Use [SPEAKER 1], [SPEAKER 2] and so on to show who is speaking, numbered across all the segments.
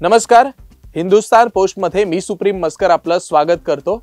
[SPEAKER 1] नमस्कार, हिंदुस्तान पोस्ट मध्ये मी सुप्रीम मस्कर आपलं स्वागत करतो।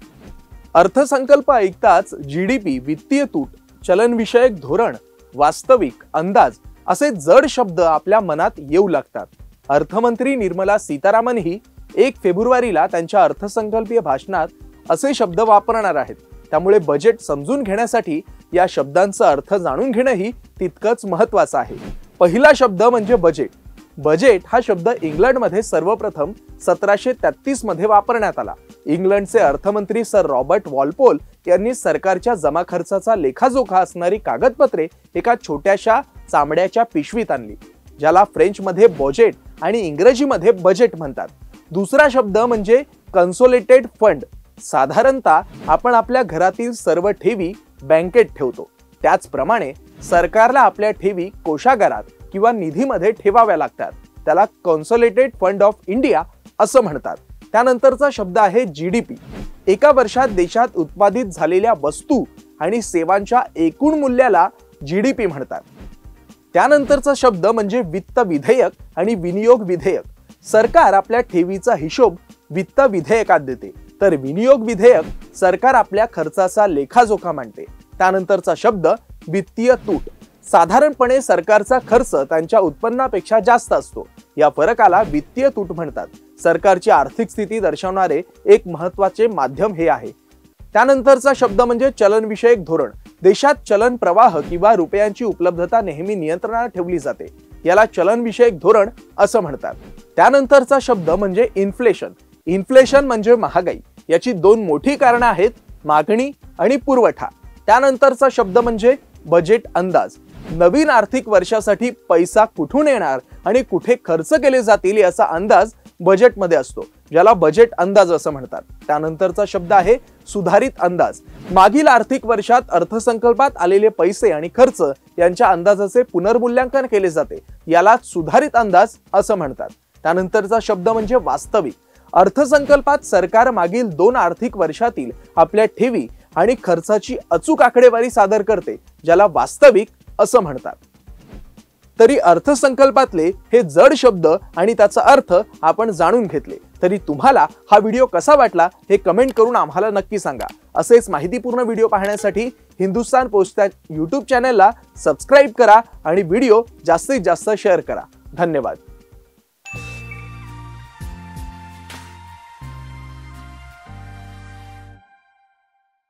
[SPEAKER 1] अर्थसंकल्प ऐकताच जीडीपी, वित्तीय तूट, चलनविषयक धोरण, वास्तविक अंदाज असे जड शब्द आपल्या मनात येऊ लागतात। अर्थमंत्री निर्मला सीतारामन ही 1 फेब्रुवारीला त्यांच्या अर्थसंकल्पीय भाषणात असे शब्द वापरणार आहेत। त्यामुळे बजेट समजून घेण्यासाठी या शब्दांचा अर्थ जाणून घेणंही तितकंच महत्त्वाचं आहे। पहिला शब्द म्हणजे बजेट। बजेट हा शब्द इंग्लंडमध्ये सर्वप्रथम 1733 मध्ये वापरण्यात आला। इंग्लंडचे अर्थमंत्री सर रॉबर्ट वॉलपोल यांनी सरकारच्या जमा खर्चाचा लेखाजोखा असणारी कागदपत्रे एका छोट्याशा चामड्याच्या पिशवीत आणली, ज्याला फ्रेंचमध्ये बजेट आणि इंग्रजीमध्ये बजेट म्हणतात। दुसरा शब्द म्हणजे कन्सोलिडेटेड फंड। साधारणतः आपण आपल्या घरातील सर्व ठेवी बँकेत ठेवतो, त्याचप्रमाणे सरकारला आपल्या ठेवी कोषागारात किंवा निधीमध्ये ठेवाव्या लागतात। त्याला कन्सोलिडेटेड फंड ऑफ इंडिया असं म्हणतात। त्यानंतरचा शब्द आहे जीडीपी। एका वर्षात देशात उत्पादित झालेल्या वस्तू आणि सेवांच्या एकूण मूल्याला जीडीपी म्हणतात। त्यानंतरचा शब्द म्हणजे वित्त विधेयक आणि विनियोग विधेयक। सरकार आपल्या ठेवीचा हिशोब वित्त विधेयकात देते, तर विनियोग विधेयक सरकार आपल्या खर्चाचा लेखाजोखा मांडते। त्यानंतरचा शब्द वित्तीय तूट। साधारणपणे सरकारचा खर्च त्यांच्या उत्पन्नापेक्षा जास्त असतो, या फरकाला वित्तीय तूट म्हणतात। सरकारची आर्थिक स्थिती दर्शवणारे एक महत्त्वाचे माध्यम हे आहे। त्यानंतरचा शब्द म्हणजे चलनविषयक धोरण। देशात चलन प्रवाह किंवा रुपयांची उपलब्धता नेहमी नियंत्रणात ठेवली जाते, याला चलनविषयक धोरण असं म्हणतात। त्यानंतरचा शब्द म्हणजे इन्फ्लेशन। इन्फ्लेशन म्हणजे महागाई। याची 2 मोठी कारणं आहेत, मागणी आणि पुरवठा। त्यानंतरचा शब्द म्हणजे बजेट अंदाज। नवीन आर्थिक वर्षासाठी पैसा कुठून येणार आणि कुठे खर्च केले जातील याचा अंदाज बजेटमध्ये असतो, ज्याला बजेट अंदाज असं म्हणतात। त्यानंतरचा शब्द आहे सुधारित अंदाज। मागील आर्थिक वर्षात अर्थसंकल्पात आलेले पैसे आणि खर्च यांच्या अंदाजाचे पुनर्मूल्यांकन केले जाते, याला सुधारित अंदाज असं म्हणतात। त्यानंतरचा शब्द म्हणजे वास्तविक। अर्थसंकल्पात सरकार मागील 2 आर्थिक वर्षातील आपल्या ठेवी आणि खर्चाची अचूक आकडेवारी सादर करते, ज्याला वास्तविक असं म्हणतात। तरी अर्थसंकल्पातले हे जड शब्द आणि त्याचा अर्थ आपण जाणून घेतले। तरी तुम्हाला हा व्हिडिओ कसा वाटला हे कमेंट करून आम्हाला नक्की सांगा। असेच माहितीपूर्ण व्हिडिओ पाहण्यासाठी हिंदुस्तान पोस्टच्या YouTube चॅनलला सबस्क्राइब करा आणि व्हिडिओ जास्तीत जास्त शेअर करा। धन्यवाद।